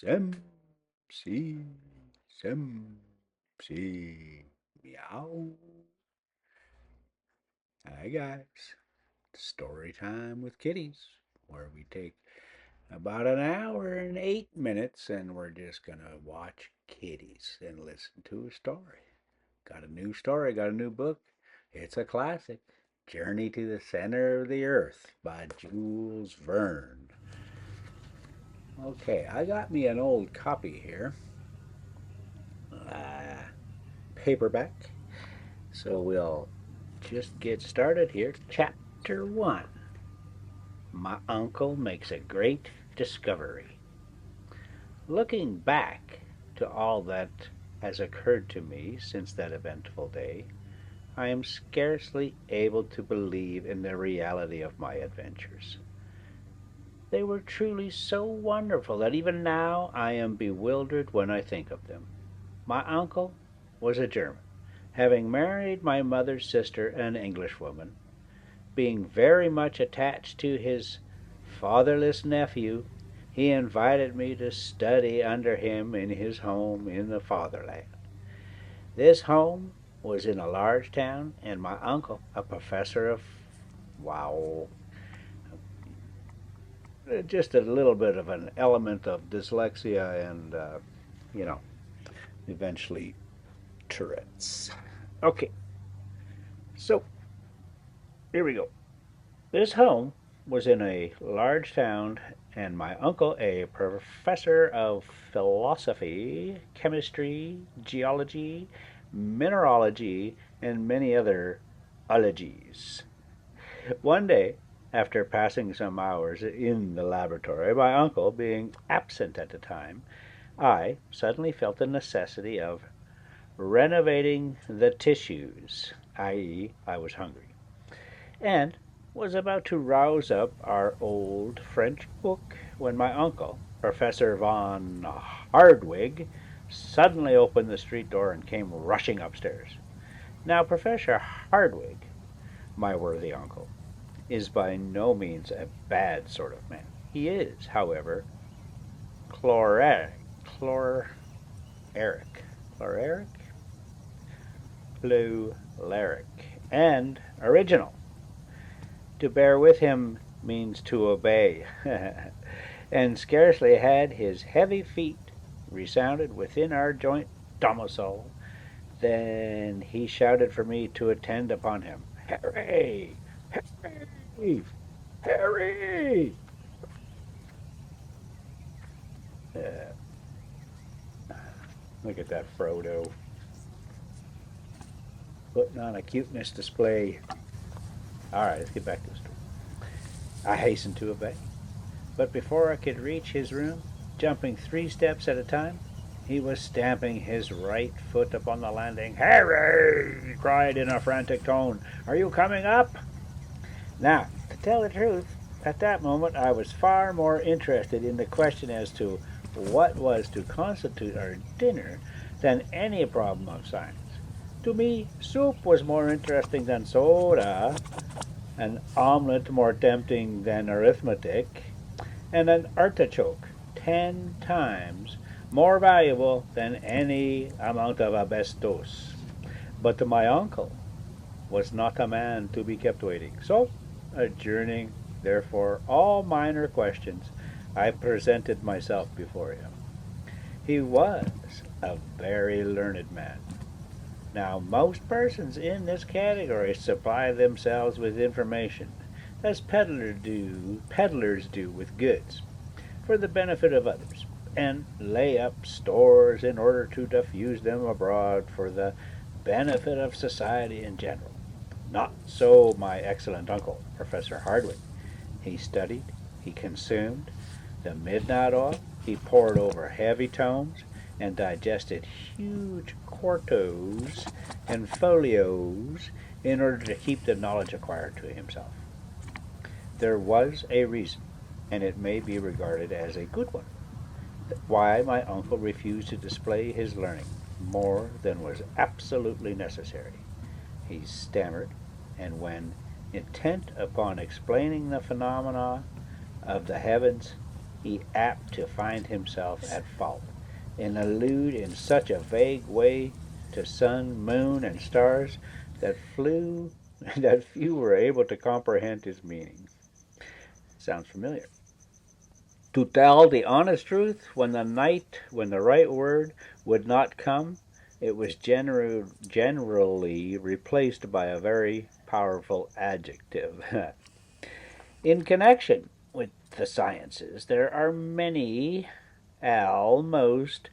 Sem, si, sem, si, meow. Hi guys, story time with kitties, where we take about an hour and 8 minutes and we're just gonna watch kitties and listen to a story. Got a new story, got a new book. It's a classic. Journey to the Center of the Earth by Jules Verne. Okay, I got me an old copy here. Uh, Paperback. So we'll just get started here. Chapter 1. My uncle makes a great discovery. Looking back to all that has occurred to me since that eventful day, I am scarcely able to believe in the reality of my adventures. They were truly so wonderful that even now I am bewildered when I think of them. My uncle was a German, having married my mother's sister, an Englishwoman. Being very much attached to his fatherless nephew, he invited me to study under him in his home in the fatherland. This home was in a large town, and my uncle, a professor of, wow, just a little bit of an element of dyslexia and, you know, eventually Tourette's. Okay, so here we go. This home was in a large town, and my uncle, a professor of philosophy, chemistry, geology, mineralogy, and many other ologies. One day, after passing some hours in the laboratory, my uncle being absent at the time, I suddenly felt the necessity of renovating the tissues, i.e., I was hungry, and was about to rouse up our old French book when my uncle, Professor von Hardwig, suddenly opened the street door and came rushing upstairs. Now, Professor Hardwig, my worthy uncle, is by no means a bad sort of man. He is, however, chloreric, chloreric, chloreric, choleric, and original. To bear with him means to obey, and scarcely had his heavy feet resounded within our joint domicile than he shouted for me to attend upon him. Harry! Harry! Harry! Uh, Look at that Frodo, putting on a cuteness display. All right, let's get back to the story. I hastened to obey. But before I could reach his room, jumping 3 steps at a time, he was stamping his right foot upon the landing. Harry! He cried in a frantic tone. Are you coming up? Now, to tell the truth, at that moment I was far more interested in the question as to what was to constitute our dinner than any problem of science. To me, soup was more interesting than soda, an omelette more tempting than arithmetic, and an artichoke 10 times more valuable than any amount of asbestos. But my uncle was not a man to be kept waiting. So, adjourning, therefore, all minor questions, I presented myself before him. He was a very learned man. Now, most persons in this category supply themselves with information, as peddlers do with goods, for the benefit of others, and lay up stores in order to diffuse them abroad for the benefit of society in general. Not so my excellent uncle, Professor Hardwick. He studied, he consumed the midnight oil, he pored over heavy tomes, and digested huge quartos and folios in order to keep the knowledge acquired to himself. There was a reason, and it may be regarded as a good one, why my uncle refused to display his learning more than was absolutely necessary. He stammered, and when intent upon explaining the phenomena of the heavens, he apt to find himself at fault, and allude in such a vague way to sun, moon, and stars that flew that few were able to comprehend his meaning. Sounds familiar. To tell the honest truth, when the right word would not come, it was generally replaced by a very powerful adjective. In connection with the sciences, there are many almost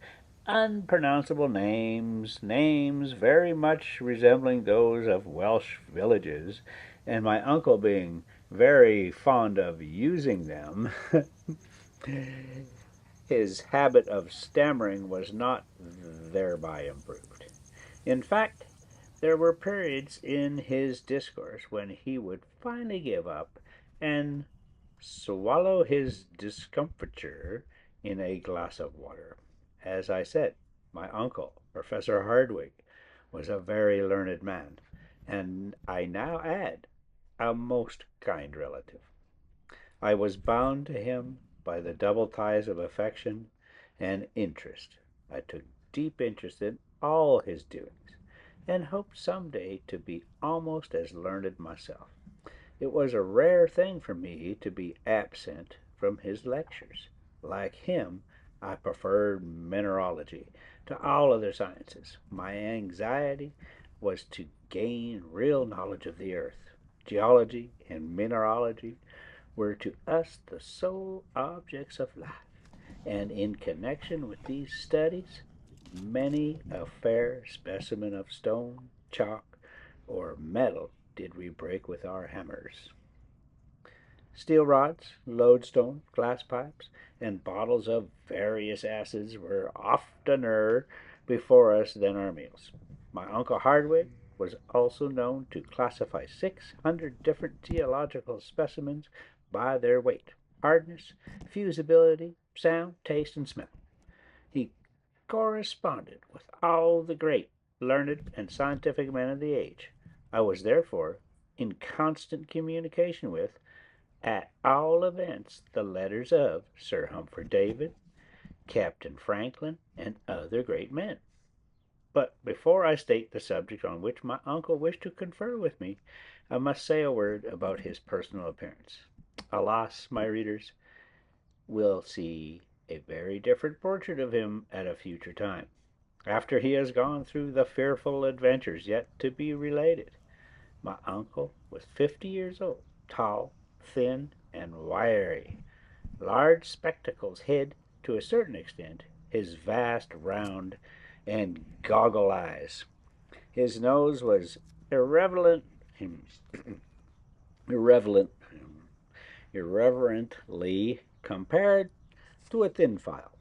unpronounceable names very much resembling those of Welsh villages, and my uncle being very fond of using them, his habit of stammering was not thereby improved. In fact, there were periods in his discourse when he would finally give up and swallow his discomfiture in a glass of water. As I said, my uncle, Professor Hardwigg, was a very learned man, and I now add, a most kind relative. I was bound to him by the double ties of affection and interest. I took deep interest in all his doings, and hoped some day to be almost as learned myself. It was a rare thing for me to be absent from his lectures. Like him, I preferred mineralogy to all other sciences. My anxiety was to gain real knowledge of the earth. Geology and mineralogy were to us the sole objects of life, and in connection with these studies, many a fair specimen of stone, chalk, or metal did we break with our hammers. Steel rods, lodestone, glass pipes, and bottles of various acids were oftener before us than our meals. My uncle Hardwigg was also known to classify 600 different geological specimens by their weight, hardness, fusibility, sound, taste, and smell. He corresponded with all the great, learned, and scientific men of the age. I was therefore in constant communication with, at all events, the letters of Sir Humphrey Davy, Captain Franklin, and other great men. But before I state the subject on which my uncle wished to confer with me, I must say a word about his personal appearance. Alas, my readers will see a very different portrait of him at a future time, after he has gone through the fearful adventures yet to be related. My uncle was 50 years old, tall, thin, and wiry. Large spectacles hid, to a certain extent, his vast, round, and goggle eyes. His nose was irreverent, irreverent, irreverently compared to a thin file.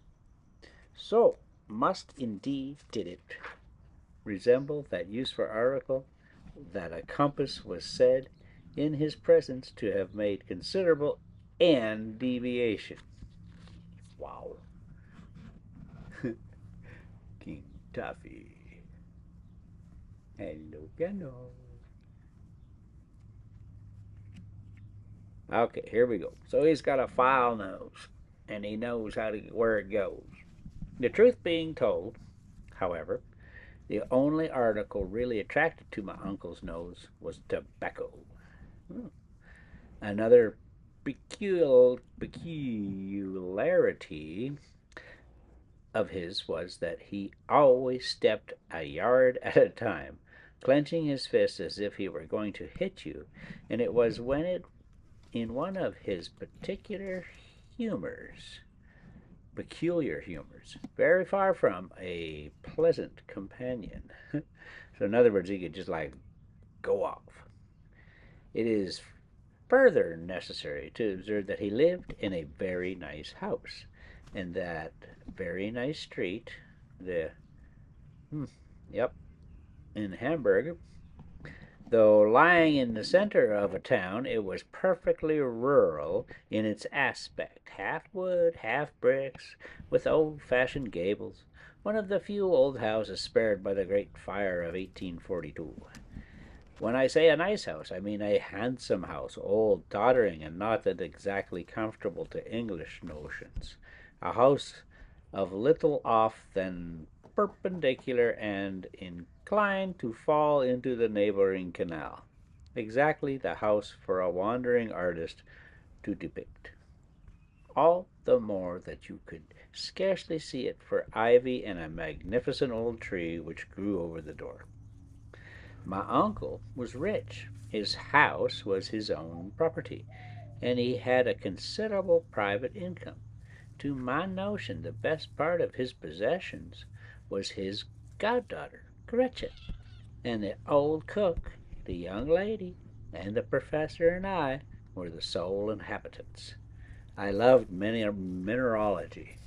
So must indeed did it resemble that useful article that a compass was said in his presence to have made considerable and deviation. Wow. King Tuffy. Hello, piano. Okay, here we go. So he's got a file nose, and he knows where it goes. The truth being told, however, the only article really attracted to my uncle's nose was tobacco. Hmm. Another peculiarity of his was that he always stepped a yard at a time, clenching his fist as if he were going to hit you, and it was in one of his peculiar humors, very far from a pleasant companion. So, in other words, he could just like go off. It is further necessary to observe that he lived in a very nice house, and that very nice street, the yep, in Hamburg, though lying in the center of a town, it was perfectly rural in its aspect, half wood, half bricks, with old-fashioned gables, one of the few old houses spared by the great fire of 1842. When I say a nice house, I mean a handsome house, old, tottering, and not that exactly comfortable to English notions. A house of little off than perpendicular and inclined to fall into the neighboring canal. Exactly the house for a wandering artist to depict. All the more that you could scarcely see it for ivy and a magnificent old tree which grew over the door. My uncle was rich. His house was his own property, and he had a considerable private income. To my notion, the best part of his possessions was his goddaughter, Gretchen, and the old cook, the young lady, and the professor and I were the sole inhabitants. I loved mineralogy.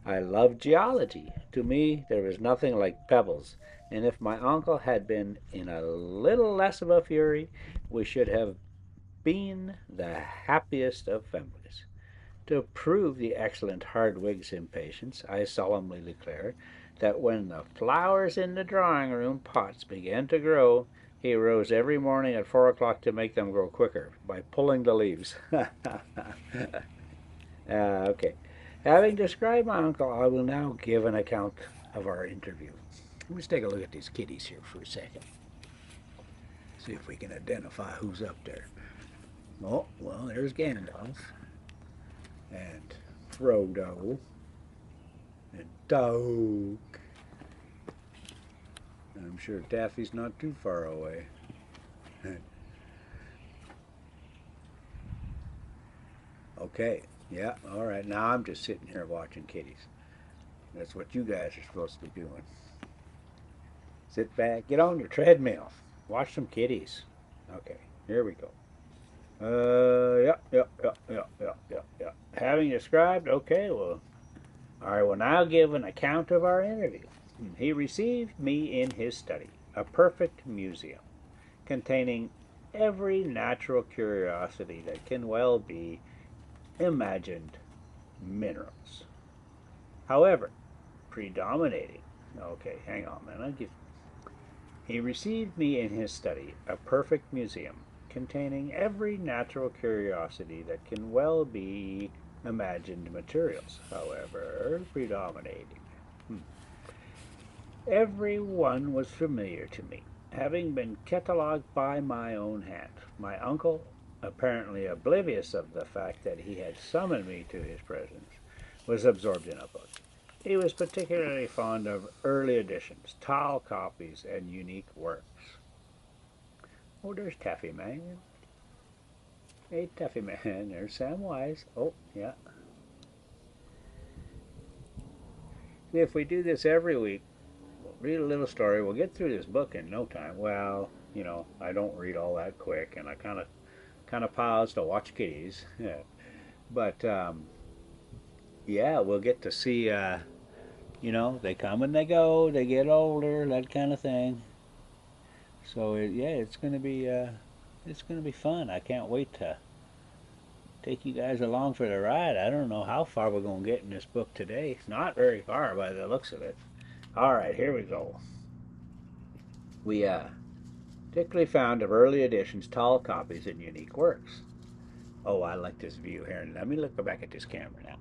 I loved geology. To me, there was nothing like pebbles, and if my uncle had been in a little less of a fury, we should have been the happiest of families. To prove the excellent Hardwig's impatience, I solemnly declare that when the flowers in the drawing room pots began to grow, he rose every morning at 4 o'clock to make them grow quicker by pulling the leaves. Okay. Having described my uncle, I will now give an account of our interview. Let's take a look at these kitties here for a second. See if we can identify who's up there. Oh, well, there's Gandalf and Frodo and Doug. I'm sure Daffy's not too far away. Okay, yeah, all right. Now I'm just sitting here watching kitties. That's what you guys are supposed to be doing. Sit back, get on your treadmill, watch some kitties. Okay, here we go. Yep. Having described, okay, well, I will now give an account of our interview. He received me in his study, a perfect museum, containing every natural curiosity that can well be imagined minerals. However, predominating, okay, hang on, man, he received me in his study, a perfect museum, containing every natural curiosity that can well be imagined materials, however, predominating. Every one was familiar to me, having been catalogued by my own hand. My uncle, apparently oblivious of the fact that he had summoned me to his presence, was absorbed in a book. He was particularly fond of early editions, tall copies, and unique works. Oh, there's Taffy Man. Hey, Taffy Man. There's Sam Wise. Oh, yeah. See, if we do this every week, we'll read a little story. We'll get through this book in no time. Well, I don't read all that quick, and I kind of pause to watch kitties. Yeah. But yeah, we'll get to see. They come and they go. They get older, that kind of thing. So yeah, it's gonna be fun. I can't wait to take you guys along for the ride. I don't know how far we're gonna get in this book today. Not very far by the looks of it. All right, here we go. We particularly found of early editions, tall copies, and unique works. Oh, I like this view here. Let me look back at this camera now.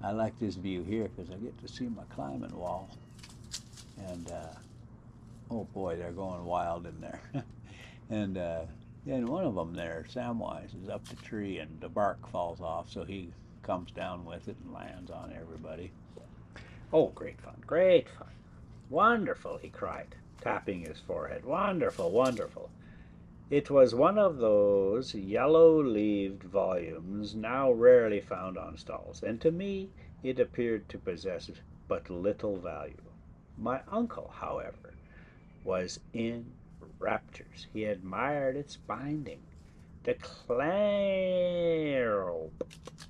I like this view here because I get to see my climbing wall. And oh boy, they're going wild in there. And then one of them there, Samwise, is up the tree and the bark falls off, so he comes down with it and lands on everybody. Oh, great fun, great fun. Wonderful, he cried, tapping his forehead. Wonderful, wonderful. It was one of those yellow-leaved volumes now rarely found on stalls, and to me it appeared to possess but little value. My uncle, however, was in raptures. He admired its binding, the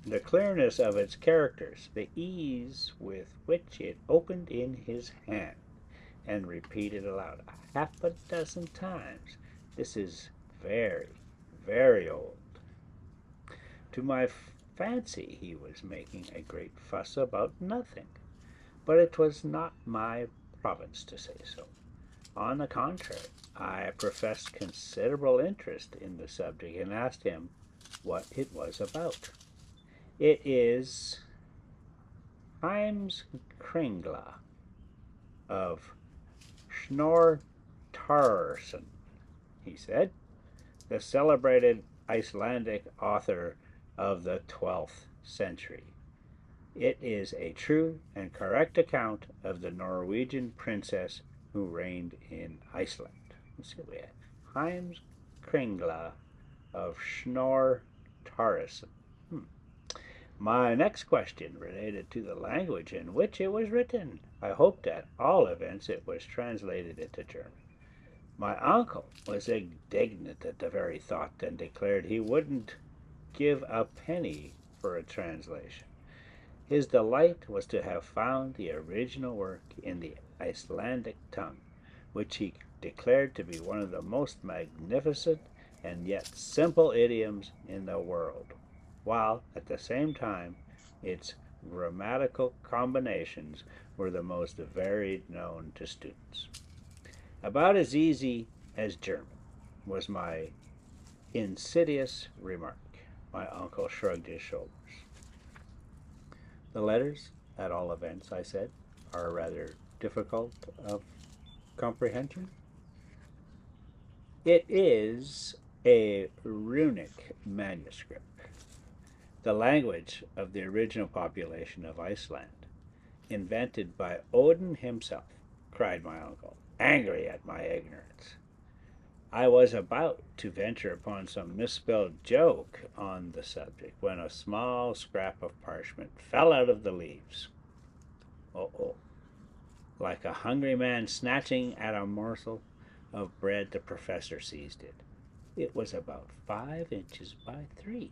the clearness of its characters, the ease with which it opened in his hand, and repeated aloud half a dozen times, "This is very, very old." To my fancy he was making a great fuss about nothing, but it was not my province to say so. On the contrary, I professed considerable interest in the subject and asked him what it was about. It is Heimskringla of Snortarson, he said, the celebrated Icelandic author of the 12th century. It is a true and correct account of the Norwegian princess who reigned in Iceland. Let's see what we have. Heimskringla of Snortarson. My next question related to the language in which it was written. I hoped at all events it was translated into German. My uncle was indignant at the very thought and declared he wouldn't give a penny for a translation. His delight was to have found the original work in the Icelandic tongue, which he declared to be one of the most magnificent and yet simple idioms in the world, while at the same time its grammatical combinations were the most varied known to students. About as easy as German, was my insidious remark. My uncle shrugged his shoulders. The letters, at all events, I said, are rather difficult of comprehension. It is a runic manuscript, the language of the original population of Iceland, invented by Odin himself, cried my uncle, angry at my ignorance. I was about to venture upon some misspelled joke on the subject when a small scrap of parchment fell out of the leaves. Oh. Like a hungry man snatching at a morsel of bread, the professor seized it. It was about 5 inches by 3.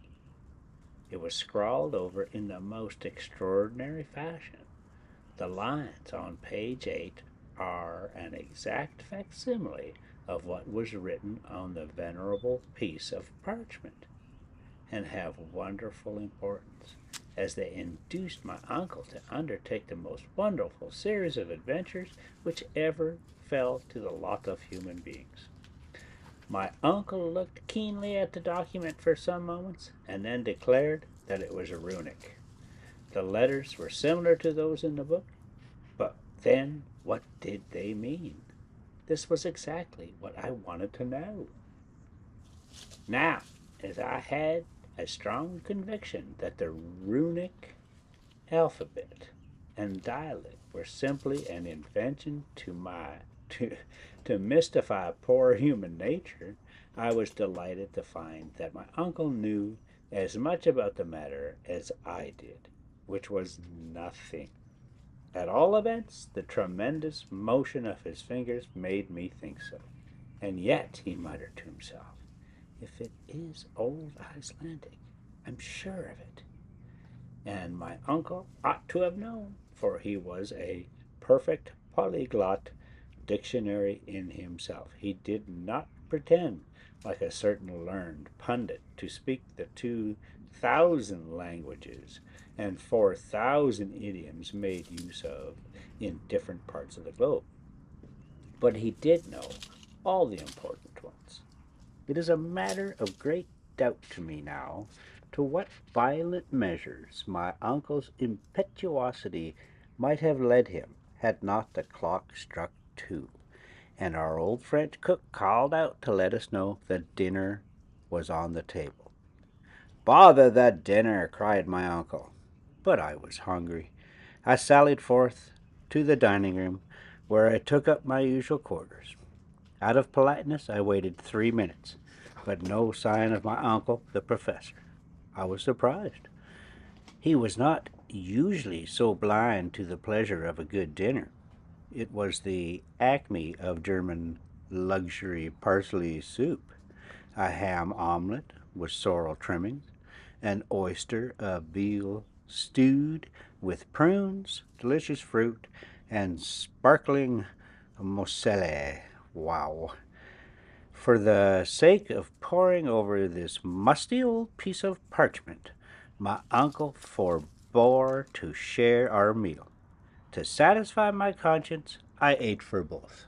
It was scrawled over in the most extraordinary fashion. The lines on page 8 are an exact facsimile of what was written on the venerable piece of parchment, and have wonderful importance, as they induced my uncle to undertake the most wonderful series of adventures which ever fell to the lot of human beings. My uncle looked keenly at the document for some moments, and then declared that it was runic. The letters were similar to those in the book, but then what did they mean? This was exactly what I wanted to know. Now, as I had a strong conviction that the runic alphabet and dialect were simply an invention to mystify poor human nature, I was delighted to find that my uncle knew as much about the matter as I did, which was nothing. At all events, the tremendous motion of his fingers made me think so. And yet, he muttered to himself, if it is old Icelandic, I'm sure of it. And my uncle ought to have known, for he was a perfect polyglot dictionary in himself. He did not pretend, like a certain learned pundit, to speak the 2,000 languages and 4,000 idioms made use of in different parts of the globe. But he did know all the important ones. It is a matter of great doubt to me now to what violent measures my uncle's impetuosity might have led him had not the clock struck 2, and our old French cook called out to let us know that dinner was on the table. Bother the dinner, cried my uncle. But I was hungry. I sallied forth to the dining room, where I took up my usual quarters. Out of politeness, I waited 3 minutes, but no sign of my uncle, the professor. I was surprised. He was not usually so blind to the pleasure of a good dinner. It was the acme of German luxury parsley soup, a ham omelette with sorrel trimmings, an oyster of veal stewed with prunes, delicious fruit, and sparkling moselle. Wow. For the sake of poring over this musty old piece of parchment, my uncle forbore to share our meal. To satisfy my conscience, I ate for both.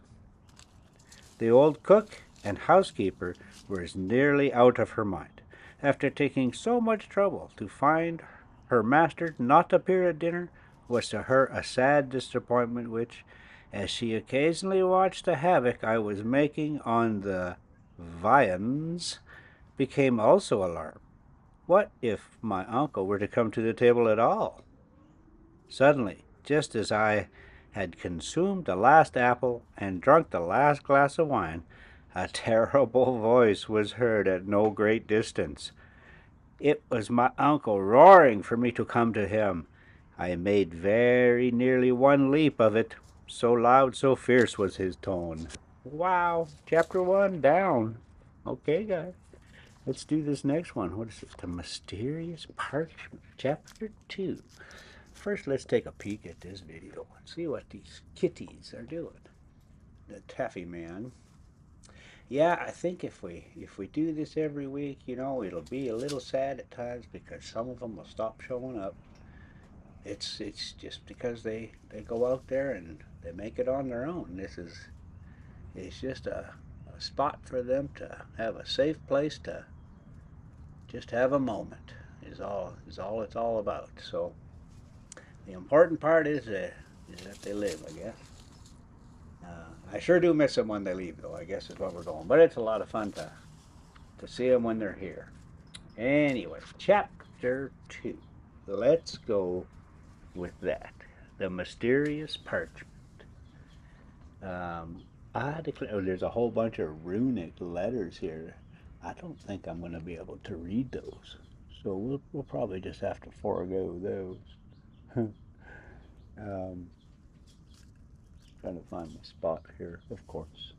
The old cook and housekeeper were nearly out of her mind. After taking so much trouble to find her master not appear at dinner was to her a sad disappointment which, as she occasionally watched the havoc I was making on the viands, became also alarmed. What if my uncle were to come to the table at all? Suddenly, just as I had consumed the last apple and drunk the last glass of wine, a terrible voice was heard at no great distance. It was my uncle roaring for me to come to him. I made very nearly one leap of it, so loud, so fierce was his tone. Wow, chapter 1 down. Okay, guys, let's do this next one. What is it? The Mysterious Parchment, chapter 2. First, let's take a peek at this video and see what these kitties are doing. The taffy man. Yeah, I think if we do this every week, it'll be a little sad at times because some of them will stop showing up. It's just because they go out there and they make it on their own. It's just a spot for them to have a safe place to just have a moment. Is all it's all about. So the important part is that they live, I guess. I sure do miss them when they leave, though, I guess is what we're going. But it's a lot of fun to see them when they're here. Anyway, chapter 2. Let's go with that. The Mysterious Parchment. I declare, there's a whole bunch of runic letters here. I don't think I'm going to be able to read those. So we'll probably just have to forego those. Trying to find my spot here, of course.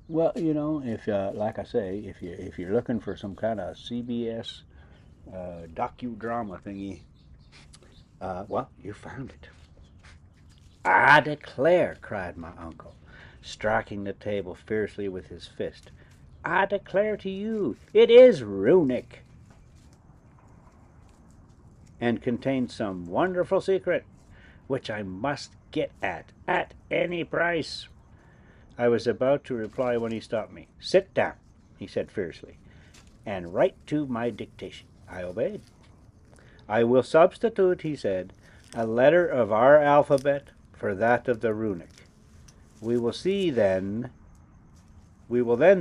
Well, if like I say, if you're looking for some kind of CBS docudrama thingy, well, you found it. I declare, cried my uncle, striking the table fiercely with his fist. I declare to you, it is runic, and contains some wonderful secret, which I must get at any price. I was about to reply when he stopped me. Sit down, he said fiercely, and write to my dictation. I obeyed. I will substitute, he said, a letter of our alphabet for that of the runic. We will then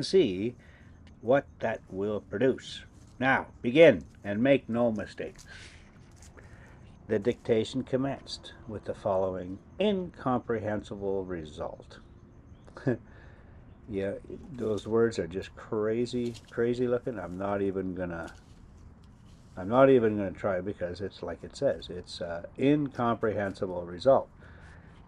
see what that will produce. Now, begin, and make no mistakes. The dictation commenced with the following incomprehensible result. Yeah, those words are just crazy looking. I'm not even gonna try because it's like it says. It's incomprehensible result.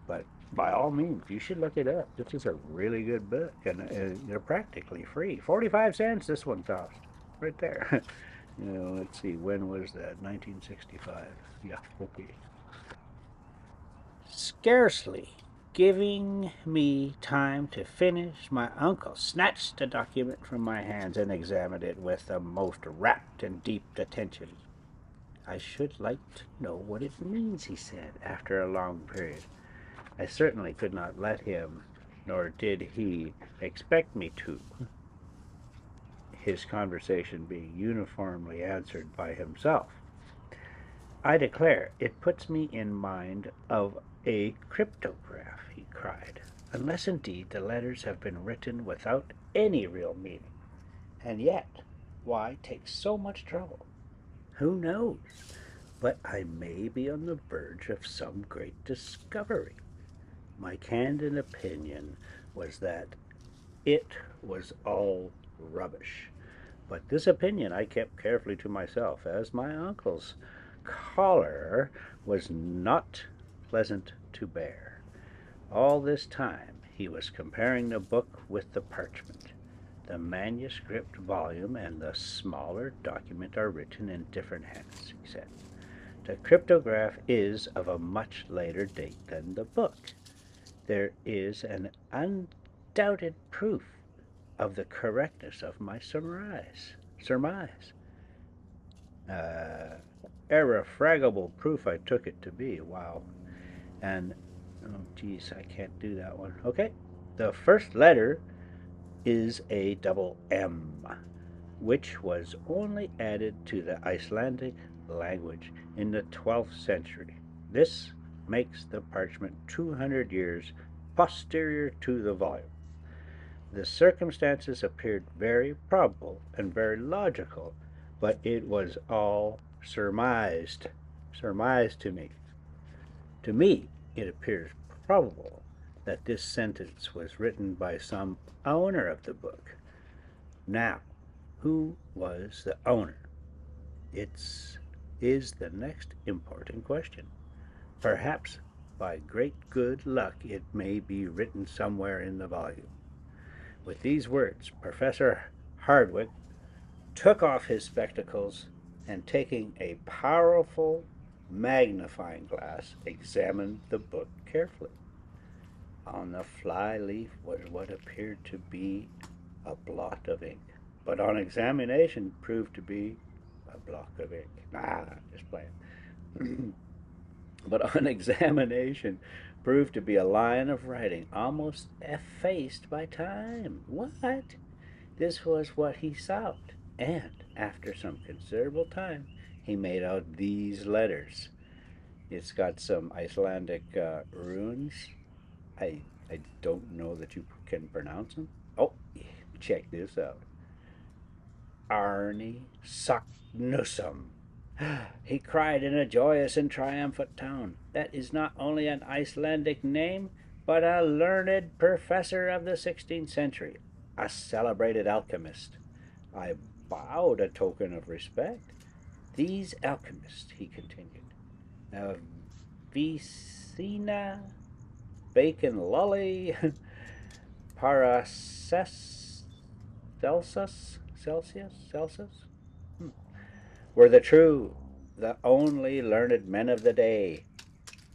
But by all means, you should look it up. This is a really good book, and they're practically free. 45 cents this one cost, right there. Let's see, when was that? 1965. Yeah, okay. Scarcely giving me time to finish, my uncle snatched the document from my hands and examined it with the most rapt and deep attention. I should like to know what it means, he said, after a long period. I certainly could not let him, nor did he expect me to, his conversation being uniformly answered by himself. I declare, it puts me in mind of a cryptograph, he cried, unless indeed the letters have been written without any real meaning. And yet, why take so much trouble? Who knows? But I may be on the verge of some great discovery. My candid opinion was that it was all rubbish. But this opinion I kept carefully to myself, as my uncle's choler was not pleasant to bear. All this time he was comparing the book with the parchment. The manuscript volume and the smaller document are written in different hands, he said. The cryptograph is of a much later date than the book. There is an undoubted proof of the correctness of my surmise. Irrefragable proof I took it to be. Wow. And, oh geez, I can't do that one. Okay. The first letter is a double M, which was only added to the Icelandic language in the 12th century. This makes the parchment 200 years posterior to the volume. The circumstances appeared very probable and very logical, but it was all surmised. Surmised to me. To me, it appears probable that this sentence was written by some owner of the book. Now, who was the owner? It's is the next important question. Perhaps by great good luck it may be written somewhere in the volume. With these words, Professor Hardwick took off his spectacles and, taking a powerful magnifying glass, examined the book carefully. On the fly leaf was what appeared to be a blot of ink, but on examination proved to be a block of ink. Nah, just playing. But on examination proved to be a line of writing almost effaced by time. What? This was what he sought, and after some considerable time he made out these letters. It's got some Icelandic runes. I don't know that you can pronounce them. Oh, check this out. Arni Saknusum. He cried in a joyous and triumphant tone. That is not only an Icelandic name, but a learned professor of the 16th century, a celebrated alchemist. I bowed a token of respect. These alchemists, he continued, Vicina, Bacon Lully, Paracelsus, Celsius, were the true, the only learned men of the day.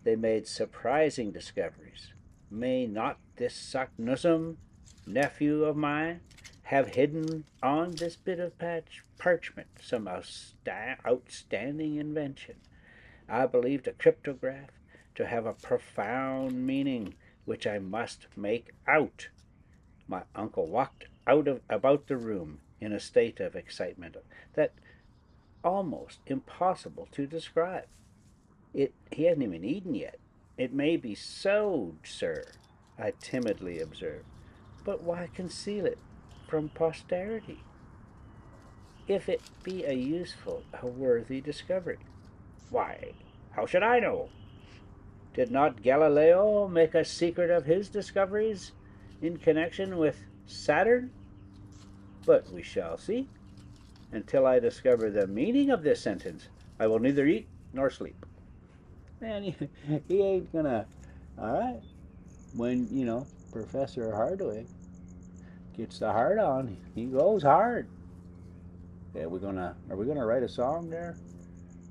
They made surprising discoveries. May not this Saknussemm, nephew of mine, have hidden on this bit of parchment some outstanding invention? I believed a cryptograph to have a profound meaning which I must make out. My uncle walked about the room in a state of excitement that almost impossible to describe. He hasn't even eaten yet. It may be so, sir, I timidly observed. But why conceal it from posterity, if it be a useful, a worthy discovery? Why, how should I know? Did not Galileo make a secret of his discoveries in connection with Saturn? But we shall see. Until I discover the meaning of this sentence, I will neither eat nor sleep. Man, he ain't gonna. All right. When, Professor Hardwick gets the hard on, he goes hard. Yeah, are we gonna write a song there?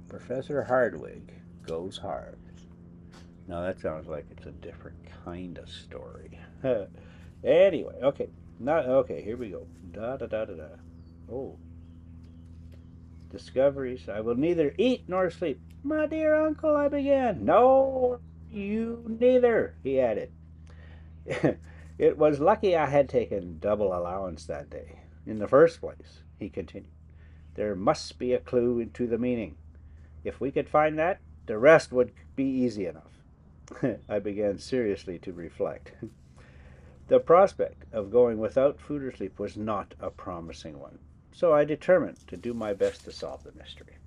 Professor Hardwick goes hard. No, that sounds like it's a different kind of story. Anyway, okay. Okay, here we go. Da da da da da. Oh. Discoveries. I will neither eat nor sleep. My dear uncle, I began. No, you neither, he added. It was lucky I had taken double allowance that day. In the first place, he continued, there must be a clue to the meaning. If we could find that, the rest would be easy enough. I began seriously to reflect. The prospect of going without food or sleep was not a promising one, so I determined to do my best to solve the mystery.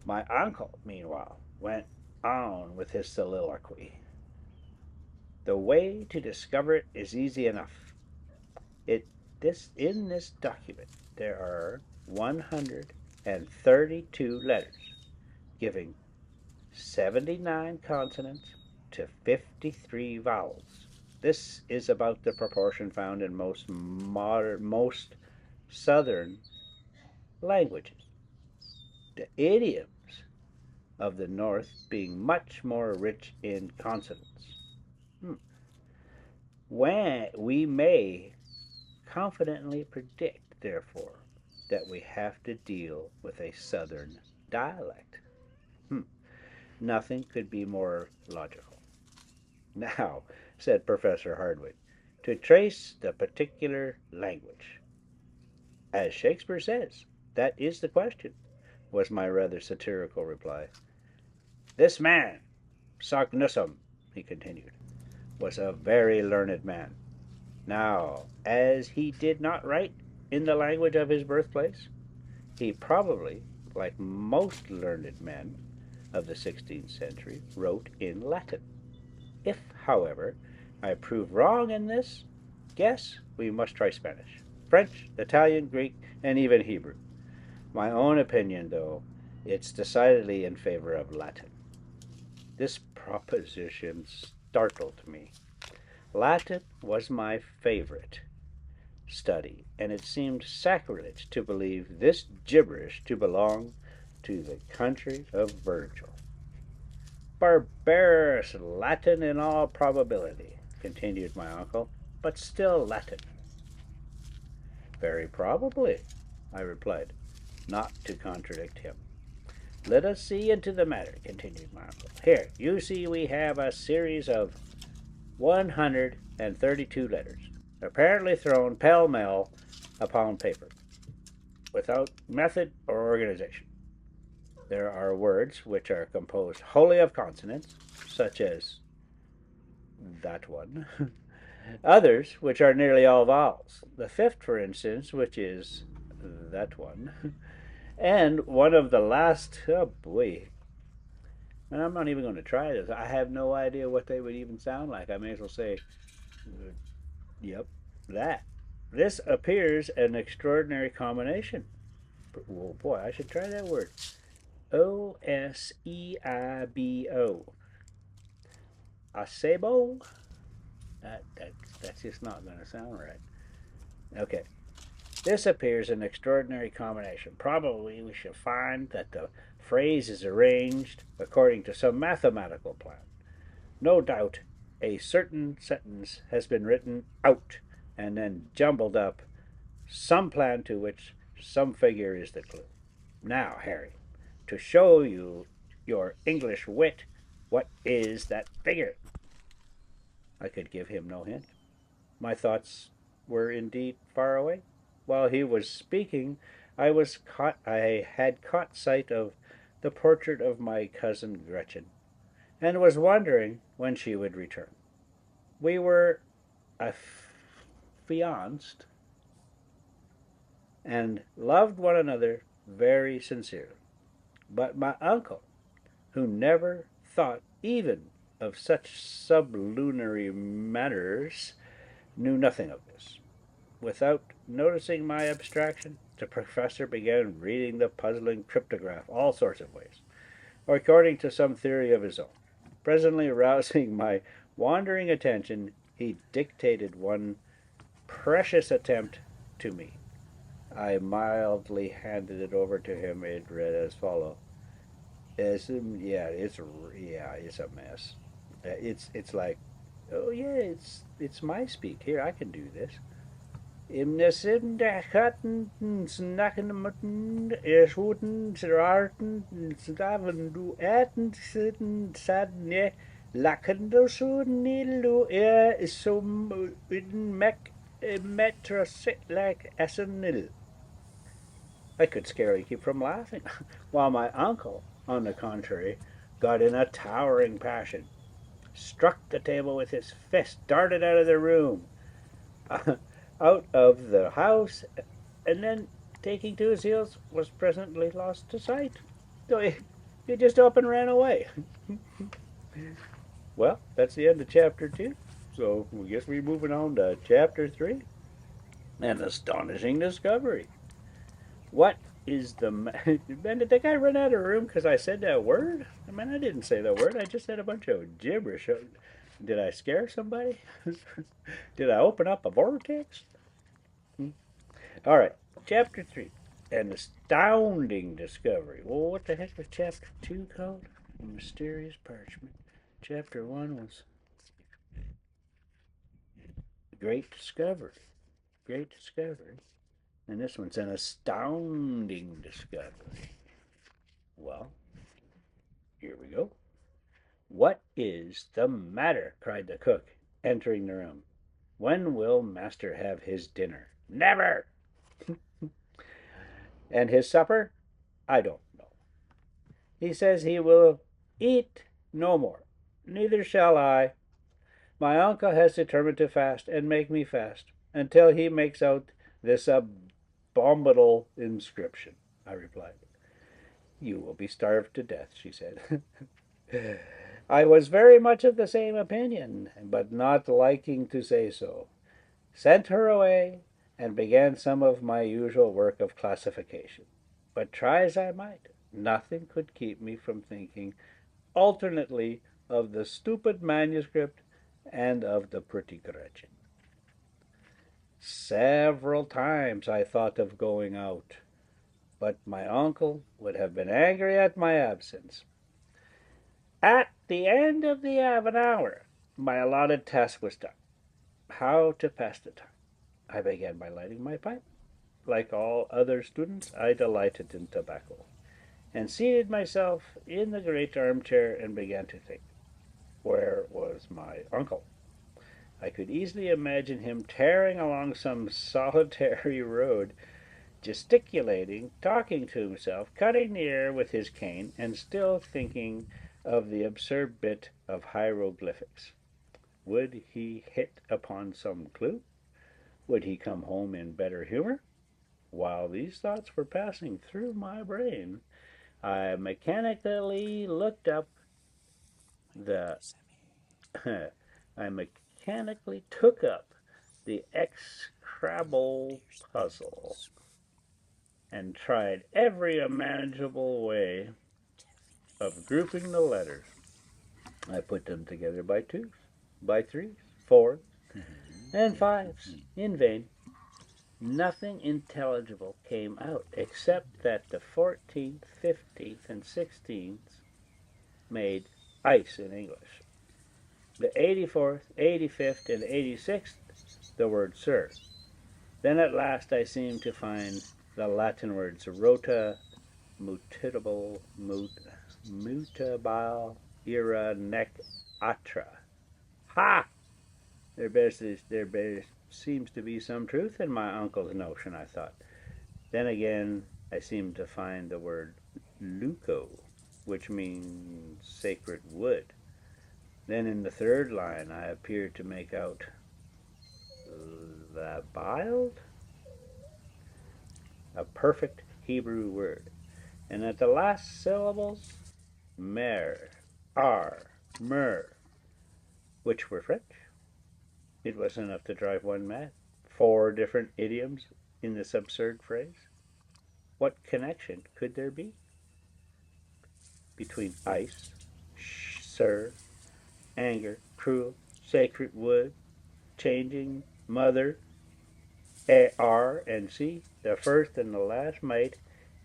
My uncle, meanwhile, went on with his soliloquy. The way to discover it is easy enough. In this document there are 132 letters, giving 79 consonants to 53 vowels. This is about the proportion found in most southern languages. The idioms of the North being much more rich in consonants. When we may confidently predict, therefore, that we have to deal with a Southern dialect. Nothing could be more logical. Now, said Professor Hardwick, to trace the particular language. As Shakespeare says, that is the question, was my rather satirical reply. This man, Saknussemm, he continued, was a very learned man. Now, as he did not write in the language of his birthplace, he probably, like most learned men of the 16th century, wrote in Latin. If, however, I prove wrong in this guess, we must try Spanish, French, Italian, Greek, and even Hebrew. My own opinion, though, it's decidedly in favor of Latin. This proposition startled me. Latin was my favorite study, and it seemed sacrilege to believe this gibberish to belong to the country of Virgil. Barbarous Latin in all probability, continued my uncle, but still Latin. Very probably, I replied, not to contradict him. Let us see into the matter, continued my uncle. Here, you see we have a series of 132 letters, apparently thrown pell-mell upon paper, without method or organization. There are words which are composed wholly of consonants, such as that one. Others which are nearly all vowels. The fifth, for instance, which is that one. And one of the last, oh boy, and I'm not even going to try this. I have no idea what they would even sound like. I may as well say, yep, that. This appears an extraordinary combination. Oh boy, I should try that word. Oseibo. Acebo? That's just not going to sound right. Okay. This appears an extraordinary combination. Probably we shall find that the phrase is arranged according to some mathematical plan. No doubt a certain sentence has been written out and then jumbled up, some plan to which some figure is the clue. Now, Harry, to show you your English wit, what is that figure? I could give him no hint. My thoughts were indeed far away. While he was speaking, I had caught sight of the portrait of my cousin Gretchen, and was wondering when she would return. We were affianced and loved one another very sincerely. But my uncle, who never thought even of such sublunary matters, knew nothing of this. Without noticing my abstraction, the professor began reading the puzzling cryptograph all sorts of ways, according to some theory of his own. Presently arousing my wandering attention, he dictated one precious attempt to me. I mildly handed it over to him. It read as follows: it's a mess. It's like, oh yeah, it's my speak. Here, I can do this. Imnesim de hatten snakken er schoten serarten staven du äten sitten sadne lakken do so nilu som in mek metra sit like asenil. I could scarcely keep from laughing, while my uncle, on the contrary, got in a towering passion, struck the table with his fist, darted out of the room, out of the house, and then, taking to his heels, was presently lost to sight. So he just up and ran away. Well, that's the end of chapter 2. So I guess we're moving on to chapter 3. An astonishing discovery. What is the... Man, did that guy run out of room because I said that word? I mean, I didn't say that word. I just said a bunch of gibberish. Did I scare somebody? Did I open up a vortex? All right, chapter 3. An astounding discovery. Well, what the heck was chapter 2 called? A mysterious parchment. Chapter 1 was Great Discovery. Great Discovery. And this one's an astounding discovery. Well, here we go. What is the matter? Cried the cook, entering the room. When will master have his dinner? Never! And his supper? I don't know. He says he will eat no more. Neither shall I. My uncle has determined to fast and make me fast until he makes out this abominable inscription, I replied. You will be starved to death, she said. I was very much of the same opinion, but not liking to say so, sent her away and began some of my usual work of classification. But try as I might, nothing could keep me from thinking alternately of the stupid manuscript and of the pretty Gretchen. Several times I thought of going out, but my uncle would have been angry at my absence. At the end of an hour, my allotted task was done. How to pass the time? I began by lighting my pipe. Like all other students, I delighted in tobacco, and seated myself in the great armchair and began to think. Where was my uncle? I could easily imagine him tearing along some solitary road, gesticulating, talking to himself, cutting the air with his cane, and still thinking of the absurd bit of hieroglyphics. Would he hit upon some clue? Would he come home in better humor? While these thoughts were passing through my brain, I mechanically looked up the I mechanically took up the X-Scrabble puzzle and tried every imaginable way of grouping the letters. I put them together by twos, by threes, fours, and fives. In vain. Nothing intelligible came out except that the 14th, 15th, and 16th made ice in English. The 84th, 85th, and 86th, the word sir. Then at last I seemed to find the Latin words rota, mutable, mutabile, ira, nec, atra. Ha! There seems to be some truth in my uncle's notion, I thought. Then again, I seemed to find the word luco, which means sacred wood. Then in the third line, I appeared to make out the biled, a perfect Hebrew word. And at the last syllables, mer, ar, mer, which were French. It was enough to drive one mad. 4 different idioms in this absurd phrase. What connection could there be between ice, sir, anger, cruel, sacred wood, changing, mother, R and C, the first and the last might,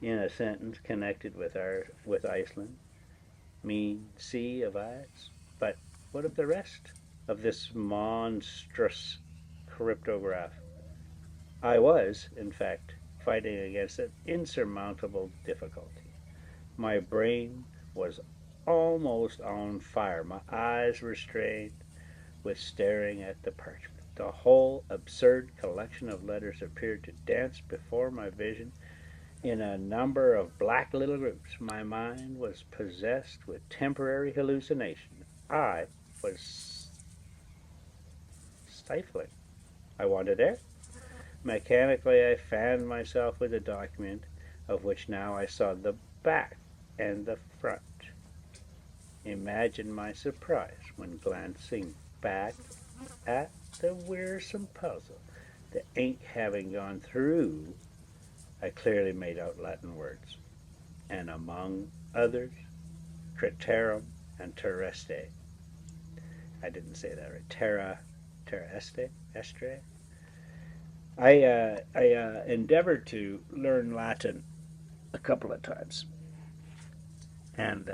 in a sentence connected with Iceland, mean sea of ice? But what of the rest of this monstrous cryptograph? I was, in fact, fighting against an insurmountable difficulty. My brain was almost on fire. My eyes were strained with staring at the parchment. The whole absurd collection of letters appeared to dance before my vision in a number of black little groups. My mind was possessed with temporary hallucination. I was stifling. I wanted air. Mechanically, I fanned myself with the document, of which now I saw the back and the front. Imagine my surprise when glancing back at the wearisome puzzle, the ink having gone through. I clearly made out Latin words, and among others, Craterum and Terrestre. I didn't say that right. Terrestre, estre. I endeavored to learn Latin a couple of times, and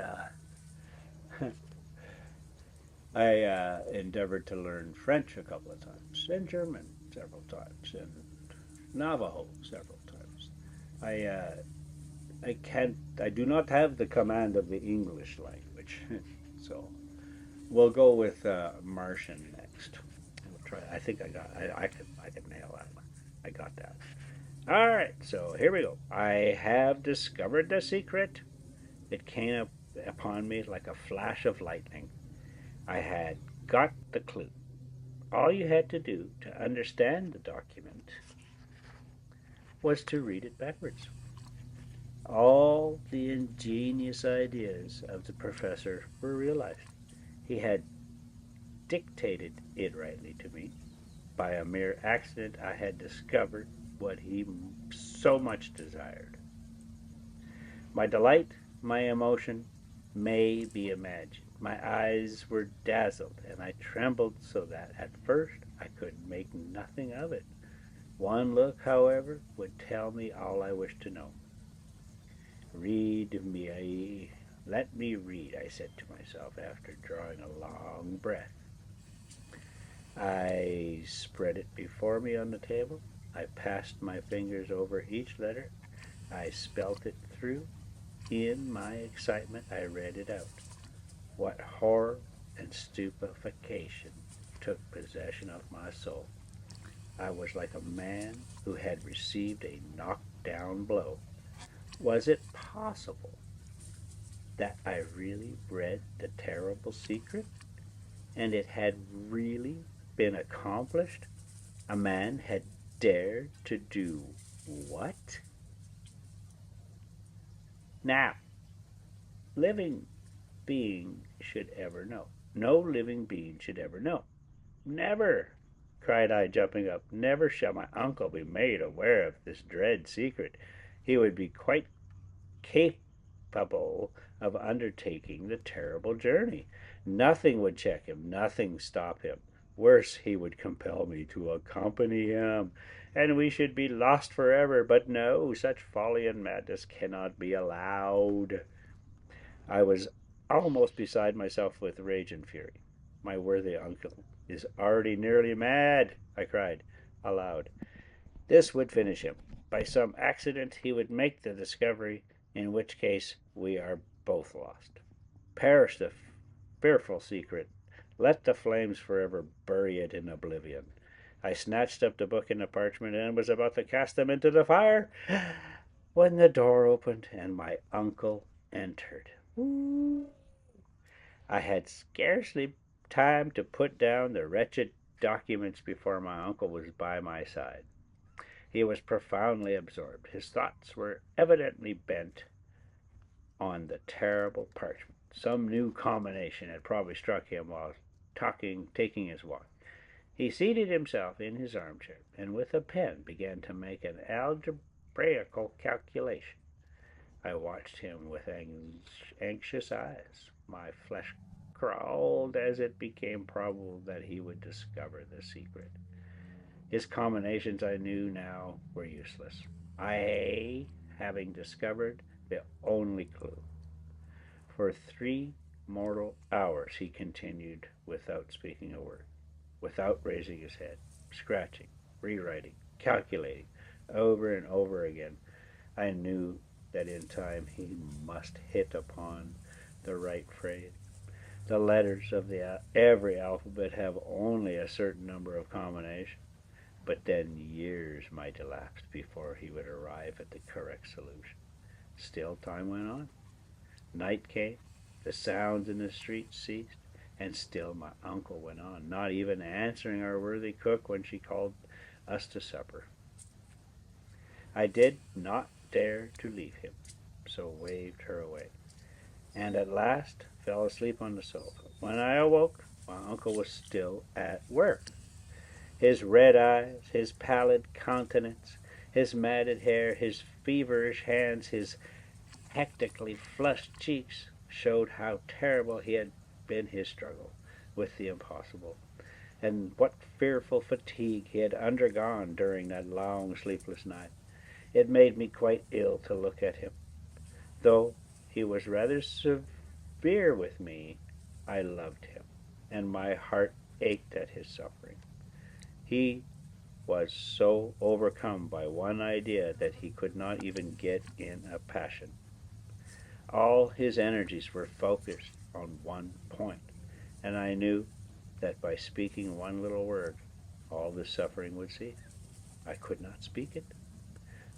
I endeavored to learn French a couple of times, and German several times, and Navajo several times. I do not have the command of the English language, so we'll go with Martian next. We'll try. I think I could nail that one. I got that. All right, so here we go. I have discovered the secret. It came upon me like a flash of lightning. I had got the clue. All you had to do to understand the document was to read it backwards. All the ingenious ideas of the professor were realized. He had dictated it rightly to me. By a mere accident, I had discovered what he so much desired. My delight, my emotion, may be imagined. My eyes were dazzled, and I trembled so that at first I could make nothing of it. One look, however, would tell me all I wished to know. Read me, let me read, I said to myself after drawing a long breath. I spread it before me on the table. I passed my fingers over each letter. I spelt it through. In my excitement, I read it out. What horror and stupefaction took possession of my soul. I was like a man who had received a knockdown blow. Was it possible that I really read the terrible secret, and it had really been accomplished? A man had dared to do what? Now, living being should ever know. No living being should ever know. Never, cried I, jumping up. Never shall my uncle be made aware of this dread secret. He would be quite capable of undertaking the terrible journey. Nothing would check him, nothing stop him. Worse, he would compel me to accompany him, and we should be lost forever. But no, such folly and madness cannot be allowed. I was almost beside myself with rage and fury. My worthy uncle is already nearly mad, I cried aloud. This would finish him. By some accident he would make the discovery, in which case we are both lost. Perish the fearful secret. Let the flames forever bury it in oblivion. I snatched up the book and the parchment and was about to cast them into the fire when the door opened and my uncle entered. I had scarcely time to put down the wretched documents before my uncle was by my side. He was profoundly absorbed. His thoughts were evidently bent on the terrible parchment. Some new combination had probably struck him while taking his walk. He seated himself in his armchair, and with a pen began to make an algebraical calculation. I watched him with anxious eyes. My flesh crawled as it became probable that he would discover the secret. His combinations, I knew now, were useless. I, having discovered the only clue. For 3 mortal hours he continued without speaking a word, without raising his head, scratching, rewriting, calculating, over and over again. I knew that in time he must hit upon the right phrase. The letters of every alphabet have only a certain number of combinations, but then years might elapse before he would arrive at the correct solution. Still time went on. Night came, the sounds in the street ceased, and still my uncle went on, not even answering our worthy cook when she called us to supper. I did not dare to leave him, so waved her away, and at last fell asleep on the sofa. When I awoke, my uncle was still at work. His red eyes, his pallid countenance, his matted hair, his feverish hands, his hectically flushed cheeks showed how terrible had been his struggle with the impossible, and what fearful fatigue he had undergone during that long sleepless night. It made me quite ill to look at him. Though he was rather severe with me, I loved him, and my heart ached at his suffering. He was so overcome by one idea that he could not even get in a passion. All his energies were focused on one point, and I knew that by speaking one little word all this suffering would cease. I could not speak it.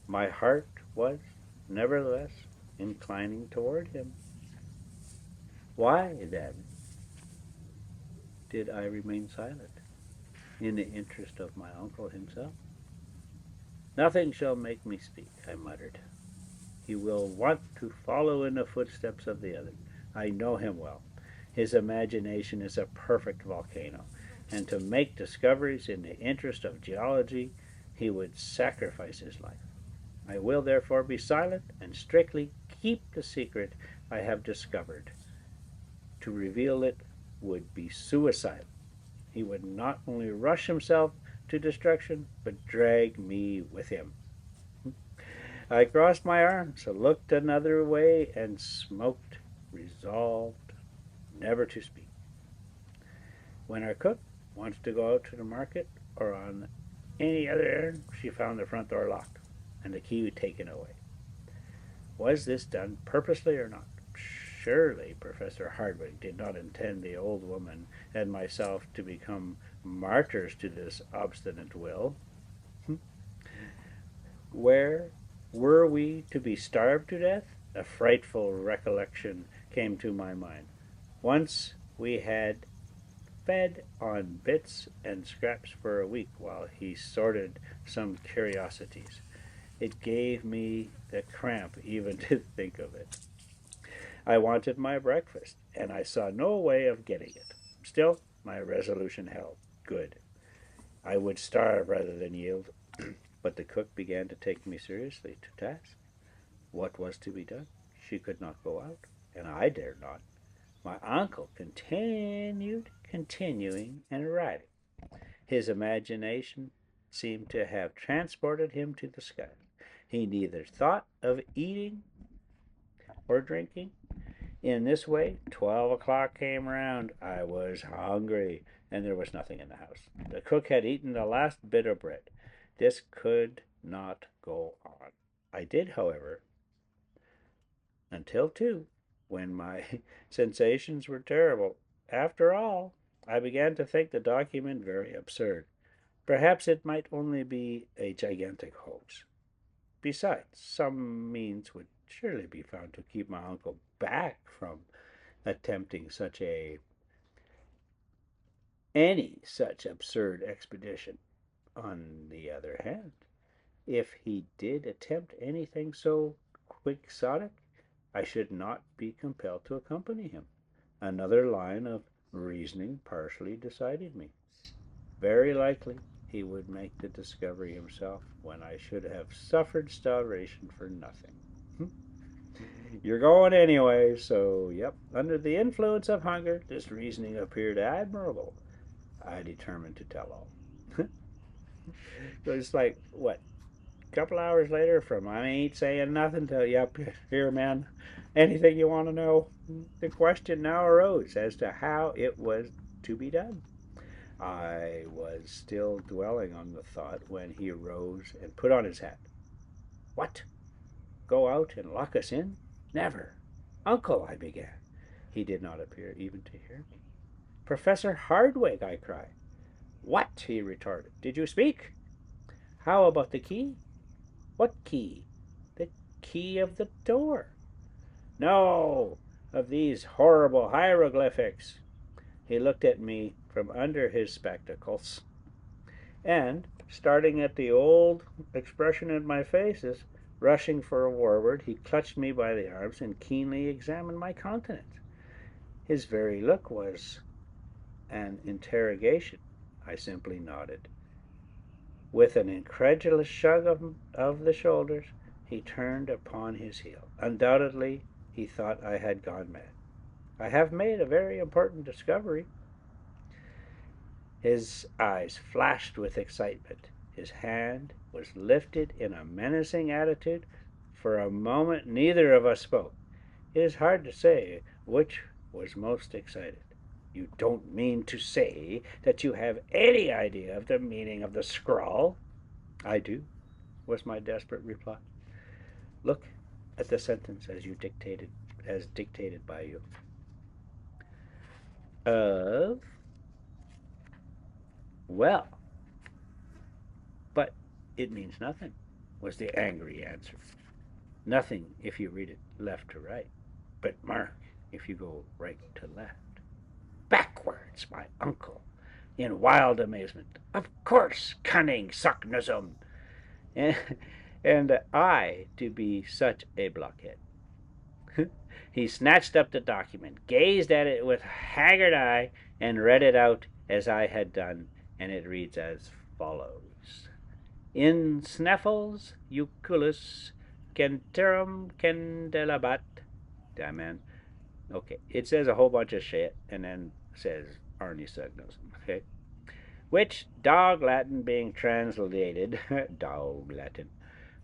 My heart was, nevertheless, inclining toward him. Why, then, did I remain silent in the interest of my uncle himself? Nothing shall make me speak, I muttered. He will want to follow in the footsteps of the other. I know him well. His imagination is a perfect volcano, and to make discoveries in the interest of geology he would sacrifice his life. I will therefore be silent and strictly keep the secret I have discovered. To reveal it would be suicide. He would not only rush himself to destruction, but drag me with him. I crossed my arms, looked another way, and smoked, resolved never to speak. When our cook wanted to go out to the market or on any other errand, she found the front door locked and the key taken away. Was this done purposely or not? Surely Professor Hardwick did not intend the old woman and myself to become martyrs to this obstinate will. Where were we to be starved to death? A frightful recollection came to my mind. Once we had fed on bits and scraps for a week while he sorted some curiosities. It gave me the cramp even to think of it. I wanted my breakfast, and I saw no way of getting it. Still, my resolution held. Good. I would starve rather than yield. But the cook began to take me seriously to task. What was to be done? She could not go out, and I dared not. My uncle continuing, and writing. His imagination seemed to have transported him to the sky. He neither thought of eating or drinking. In this way, 12 o'clock came round. I was hungry, and there was nothing in the house. The cook had eaten the last bit of bread. This could not go on. I did, however, until 2, when my sensations were terrible. After all, I began to think the document very absurd. Perhaps it might only be a gigantic hoax. Besides, some means would surely be found to keep my uncle back from attempting any such absurd expedition. On the other hand, if he did attempt anything so quixotic, I should not be compelled to accompany him. Another line of reasoning partially decided me. Very likely he would make the discovery himself when I should have suffered starvation for nothing. You're going anyway, so yep. Under the influence of hunger, this reasoning appeared admirable. I determined to tell all. So it's like, what, a couple hours later, from I ain't saying nothing to, yep, here, man, anything you want to know? The question now arose as to how it was to be done. I was still dwelling on the thought when he rose and put on his hat. What? Go out and lock us in? Never. Uncle, I began. He did not appear even to hear me. Professor Hardwick, I cried. What? He retorted. Did you speak? How about the key? What key? The key of the door. No, of these horrible hieroglyphics. He looked at me from under his spectacles, and, starting at the old expression in my faces, rushing forward, he clutched me by the arms and keenly examined my countenance. His very look was an interrogation. I simply nodded. With an incredulous shrug of the shoulders, he turned upon his heel. Undoubtedly, he thought I had gone mad. I have made a very important discovery. His eyes flashed with excitement. His hand was lifted in a menacing attitude. For a moment, neither of us spoke. It is hard to say which was most excited. You don't mean to say that you have any idea of the meaning of the scrawl? I do, was my desperate reply. Look at the sentence as dictated by you. Of, well, It means nothing, was the angry answer. Nothing if you read it left to right, but mark if you go right to left. Backwards, my uncle, in wild amazement. Of course, cunning Saknussemm, and, and I to be such a blockhead. He snatched up the document, gazed at it with haggard eye, and read it out as I had done, and it reads as follows: In Sneffels Euculus Centerum Candelabat. Man. Okay, it says a whole bunch of shit, and then says Arnie Sugnos. Okay, which dog Latin being translated, dog Latin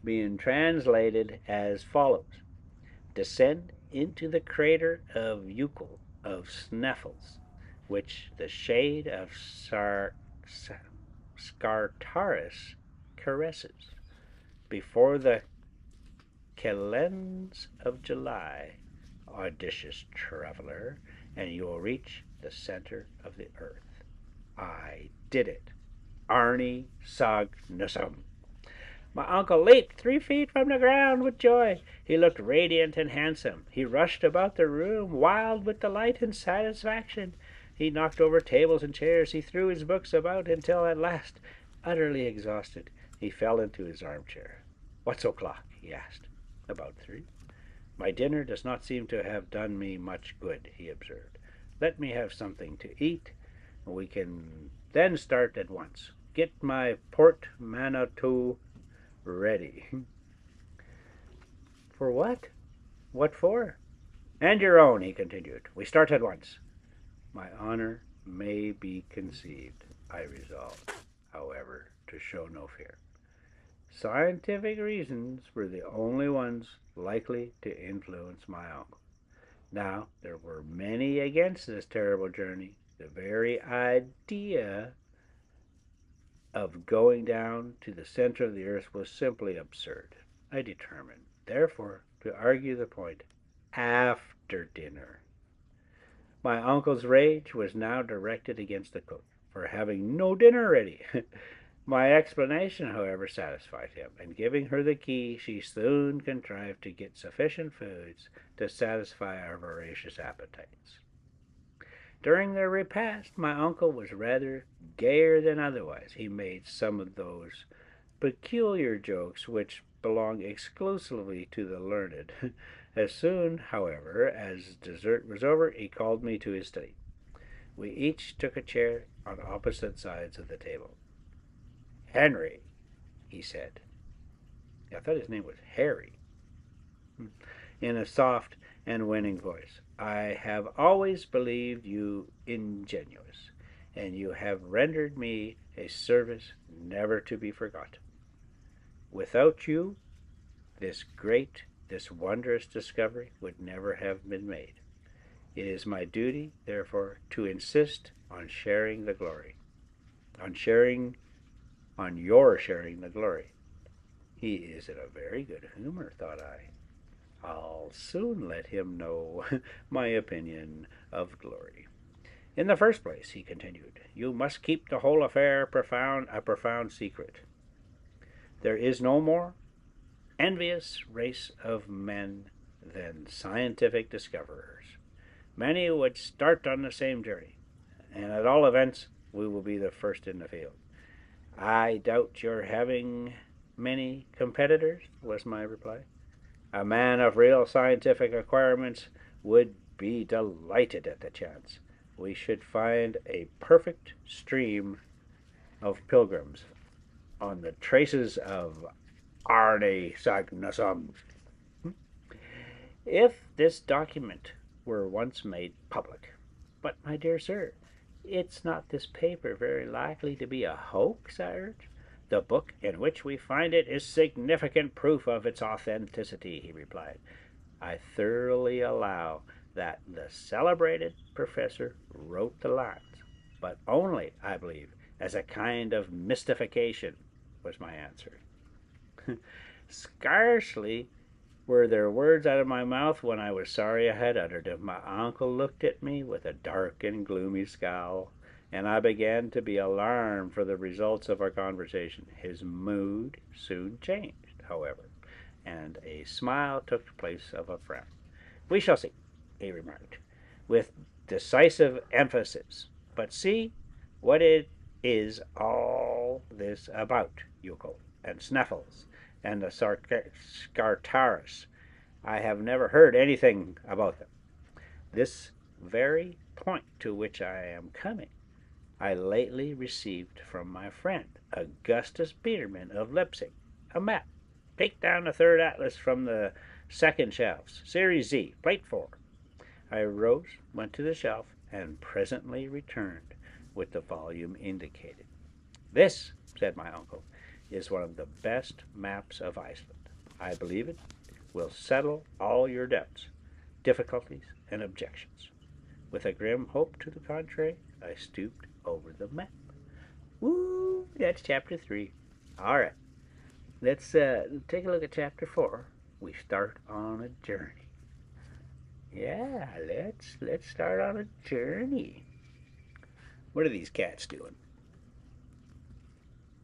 being translated as follows: Descend into the crater of Eucul of Sneffels, which the shade of Scartaris caresses, before the calends of July, audacious traveler, and you will reach the center of the earth. I did it. Arnie Sognussum. My uncle leaped 3 feet from the ground with joy. He looked radiant and handsome. He rushed about the room, wild with delight and satisfaction. He knocked over tables and chairs. He threw his books about until at last, utterly exhausted, he fell into his armchair. What's o'clock? He asked. About 3. My dinner does not seem to have done me much good, he observed. Let me have something to eat. We can then start at once. Get my portmanteau ready. For what? What for? And your own, he continued. We start at once. My honor may be conceived, I resolved, however, to show no fear. Scientific reasons were the only ones likely to influence my uncle. Now, there were many against this terrible journey. The very idea of going down to the center of the earth was simply absurd. I determined, therefore, to argue the point after dinner. My uncle's rage was now directed against the cook for having no dinner ready. My explanation, however, satisfied him, and giving her the key, she soon contrived to get sufficient foods to satisfy our voracious appetites. During their repast, my uncle was rather gayer than otherwise. He made some of those peculiar jokes which belong exclusively to the learned. As soon, however, as dessert was over, he called me to his study. We each took a chair on opposite sides of the table. Henry, he said. I thought his name was Harry. In a soft and winning voice. I have always believed you ingenuous, and you have rendered me a service never to be forgotten. Without you, this wondrous discovery would never have been made. It is my duty, therefore, to insist on sharing the glory, on your sharing the glory. He is in a very good humor, thought I. I'll soon let him know my opinion of glory. In the first place, he continued, you must keep the whole affair a profound secret. There is no more envious race of men than scientific discoverers. Many would start on the same journey, and at all events, we will be the first in the field. I doubt your having many competitors, was my reply. A man of real scientific acquirements would be delighted at the chance. We should find a perfect stream of pilgrims on the traces of Arne Sagnussum. If this document were once made public. But, my dear sir, it's not this paper very likely to be a hoax, I urged. The book in which we find it is significant proof of its authenticity, he replied. I thoroughly allow that the celebrated professor wrote the lines, but only, I believe, as a kind of mystification, was my answer. Scarcely were there words out of my mouth when I was sorry I had uttered them. My uncle looked at me with a dark and gloomy scowl, and I began to be alarmed for the results of our conversation. His mood soon changed, however, and a smile took the place of a frown. "We shall see," he remarked, with decisive emphasis. "But see what it is all this about, Yuko, and Snuffles, and the Scartaris. I have never heard anything about them. This very point to which I am coming, I lately received from my friend, Augustus Peterman of Leipzig, a map. Take down the third atlas from the second shelves, Series Z, Plate 4. I rose, went to the shelf, and presently returned with the volume indicated. "This," said my uncle, "is one of the best maps of Iceland. I believe it will settle all your doubts, difficulties, and objections." With a grim hope to the contrary, I stooped over the map. Woo! That's chapter 3. All right, let's take a look at chapter 4. We start on a journey. Yeah, let's start on a journey. What are these cats doing?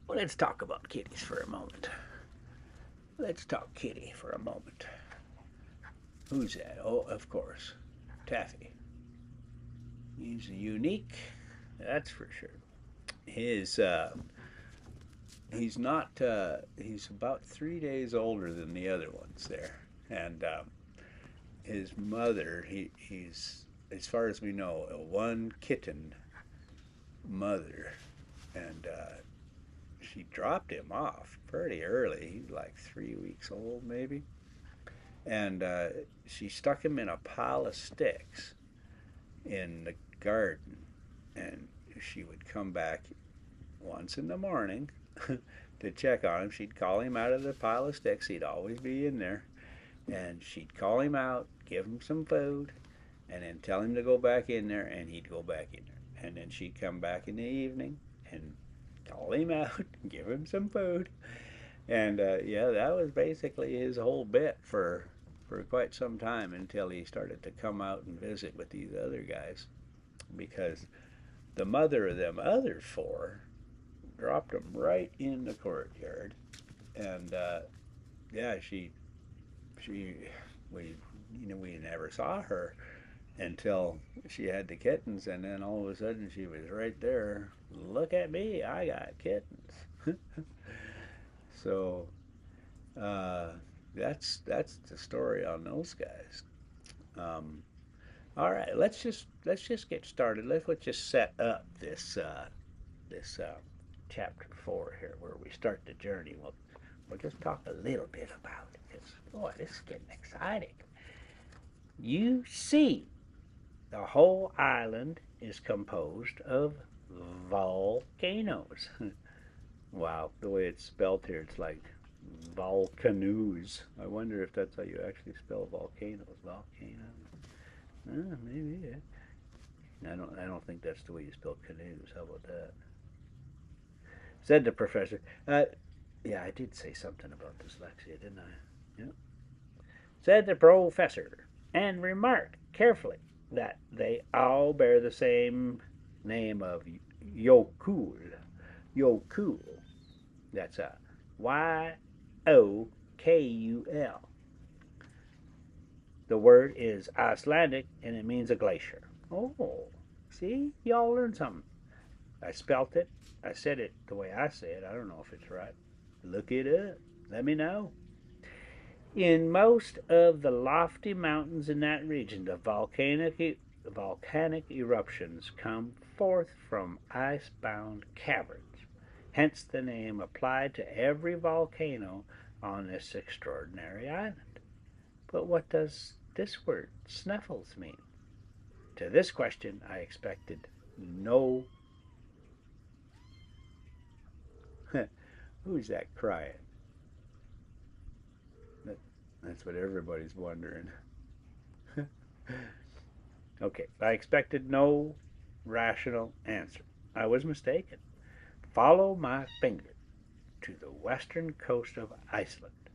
Well, let's talk about kitties for a moment. Let's talk kitty for a moment. Who's that? Oh, of course, Taffy. He's unique, that's for sure. He's not. He's about 3 days older than the other ones there, and his mother. He's, as far as we know, a one kitten mother, and she dropped him off pretty early. He was like 3 weeks old, maybe, and she stuck him in a pile of sticks in the garden, and she would come back once in the morning to check on him. She'd call him out of the pile of sticks. He'd always be in there, and she'd call him out, give him some food, and then tell him to go back in there, and he'd go back in there. And then she'd come back in the evening and call him out, give him some food, and yeah, that was basically his whole bit for quite some time, until he started to come out and visit with these other guys, because the mother of them other four dropped him right in the courtyard, and yeah, we never saw her until she had the kittens, and then all of a sudden she was right there. "Look at me, I got kittens." So that's the story on those guys. All right, let's just get started. Let's just set up this chapter 4 here, where we start the journey. We'll just talk a little bit about it, because boy, this is getting exciting. You see, the whole island is composed of volcanoes. Wow, the way it's spelled here, it's like volcanoes. I wonder if that's how you actually spell volcanoes. Volcano. Maybe. Yeah. I don't think that's the way you spell canoes. How about that? Said the professor. Yeah, I did say something about dyslexia, didn't I? Yeah. Said the professor, and remarked carefully that they all bear the same name of Yokul. Yokul. That's a Youkul. The word is Icelandic, and it means a glacier. Oh, see? Y'all learned something. I spelt it. I said it the way I say it. I don't know if it's right. Look it up. Let me know. In most of the lofty mountains in that region, the volcanic eruptions come forth from ice-bound caverns. Hence the name applied to every volcano on this extraordinary island. But what does this word, Snuffles, mean? To this question I expected no... Who's that crying? That's what everybody's wondering. Okay, I expected no rational answer. I was mistaken. Follow my finger to the western coast of Iceland.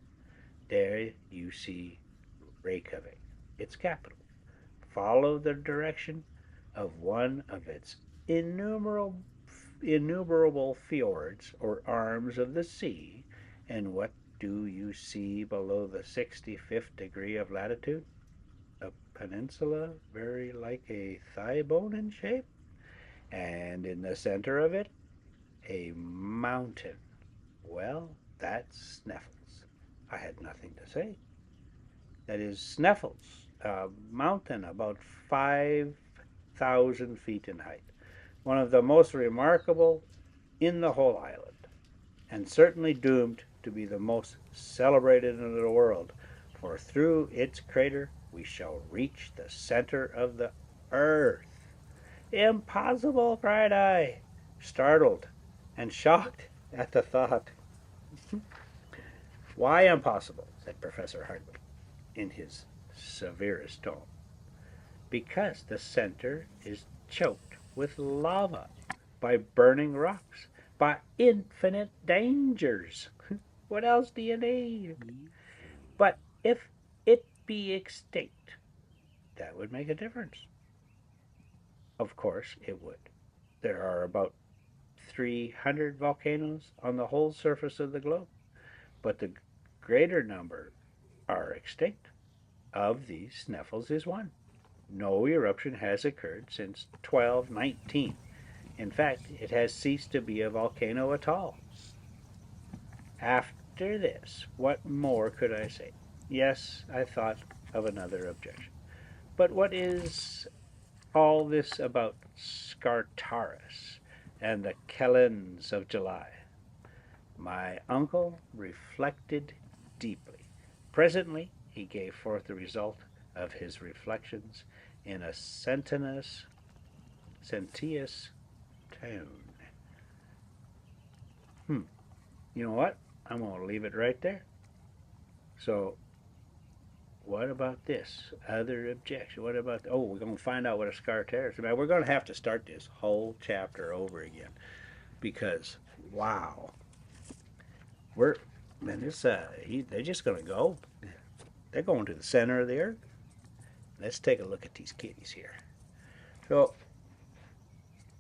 There you see Reykjavik, its capital. Follow the direction of one of its innumerable fjords or arms of the sea, and what do you see below the 65th degree of latitude? A peninsula very like a thigh bone in shape, and in the center of it, a mountain. Well, that's Sneffels. I had nothing to say. That is Sneffels, a mountain about 5,000 feet in height, one of the most remarkable in the whole island, and certainly doomed to be the most celebrated in the world, for through its crater we shall reach the center of the earth. Impossible! Cried I, startled and shocked at the thought. Why impossible? Said Professor Hartley in his severest tone. Because the center is choked with lava, by burning rocks, by infinite dangers. What else do you need? But if it be extinct, that would make a difference. Of course it would. There are about 300 volcanoes on the whole surface of the globe, but the greater number are extinct. Of these, Sneffels is one. No eruption has occurred since 1219. In fact, it has ceased to be a volcano at all. After this, what more could I say? Yes, I thought of another objection. But what is all this about Scartaris and the Kellens of July? My uncle reflected deeply. Presently he gave forth the result of his reflections in a sententious tone. You know what? I'm going to leave it right there. So, what about this other objection? What about? Oh, we're going to find out what a Scartaris is. We're going to have to start this whole chapter over again because, wow, we're man, they're just going to go. They're going to the center of the earth. Let's take a look at these kitties here. So,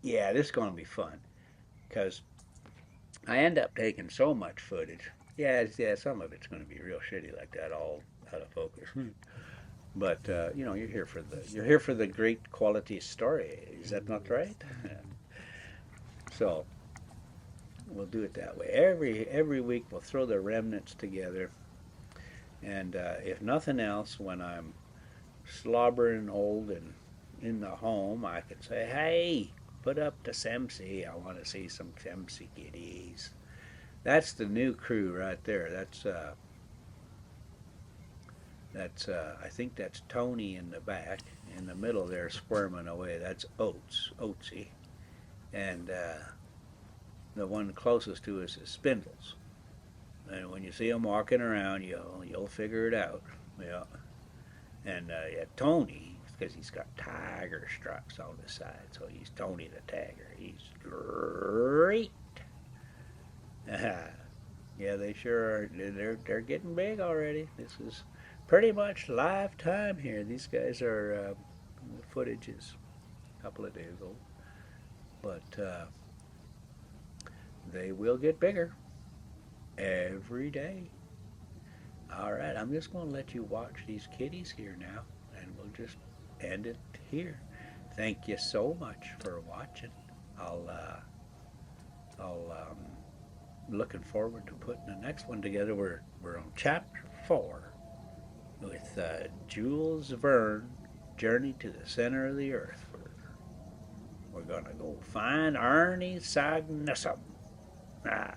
yeah, this is going to be fun because I end up taking so much footage. Yeah, some of it's going to be real shitty like that, all out of focus. But you're here for the great quality story. Is that not right? So we'll do it that way. Every week we'll throw the remnants together, and if nothing else, when I'm slobbering old and in the home, I can say, "Hey, put up the Semsi. I want to see some Semsi kitties." That's the new crew right there. I think that's Tony in the back. In the middle there, squirming away. That's Oatsy, and the one closest to us is Spindles. And when you see him walking around, you'll figure it out. Yeah. And yeah, Tony, because he's got tiger stripes on the side, so he's Tony the Tiger. He's great. Yeah, they sure are. They're getting big already. This is pretty much lifetime here. These guys are. The footage is a couple of days old, but they will get bigger every day. All right, I'm just going to let you watch these kitties here now, and we'll just end it here. Thank you so much for watching. I'll looking forward to putting the next one together. We're on chapter 4 with Jules Verne, Journey to the Center of the Earth. We're gonna go find Arnie Sagnusum. Ah.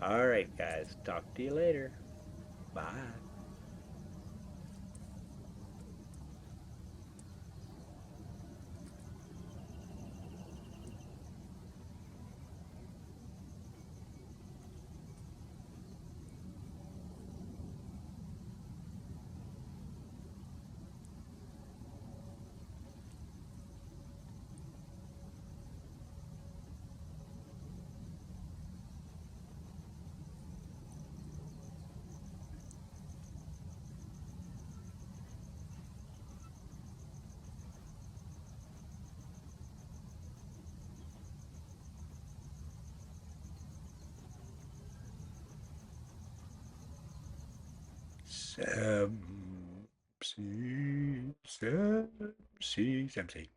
All right, guys. Talk to you later. Bye. MC.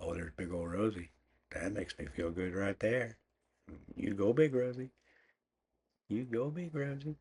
Oh, there's big old Rosie. That makes me feel good right there. You go, big Rosie. You go, big Rosie.